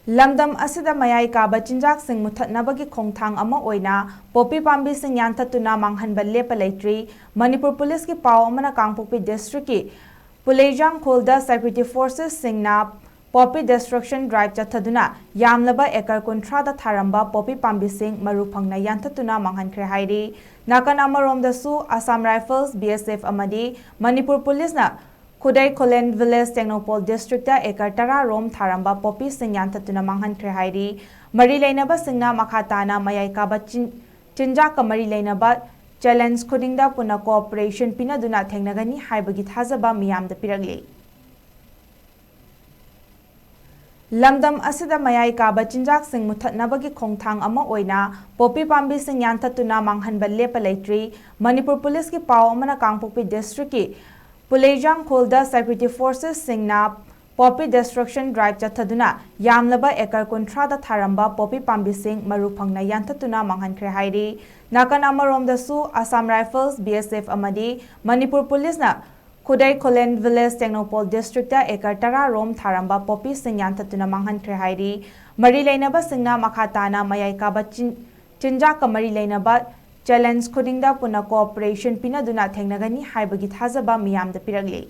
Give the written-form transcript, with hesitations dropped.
Lamdam asida mayai kaba chinjak sing muthatnabagi khongthang ama oina popi pambi sing Yanthattuna Manhankhre lepa leitri Manipur Police ki paw amana Kangpokpi district ki Pulejang Kholda Security Forces singna poppy destruction drive chathaduna yamlaba ekar kontra da tharamba poppy pambi sing maru phangna Yanthattuna Manhankhre hairi nakan amarom da su Assam Rifles BSF AMADI Manipur Police na Kudai Kolen Village Tegnoupal District da ekar tara rom tharamba poppy sing Yanthattuna Manhankhre hairi mari leinaba singna makhatana mayai kaba chinja ka mari leinaba challenge khudingda puna cooperation pinaduna thengnagani haibagi thajaba miyamda piragli Lamdam asida mayai kaba chinjak sing muthatnabagi khongthang ama oina poppy pambi sing Yanthattuna Manhankhre lepa leitri Manipur Police ki paw amana Kangpokpi district ki Pulejang Kholda Security Forces singna poppy destruction drive chathaduna yamlaba ekar kontra da tharamba poppy pambi sing maru phangna Yanthattuna Manhankhre hairi nakan amarom da su Assam Rifles BSF AMADI Manipur Police na Kudai Kolen Village Tegnoupal District da ekar tara rom tharamba poppy sing Yanthattuna Manhankhre hairi mari leinaba singna makhatana mayai kaba chinja ka mari leinaba challenge khudingda puna cooperation pinaduna thengnagani haibagi thajaba miyamda piragli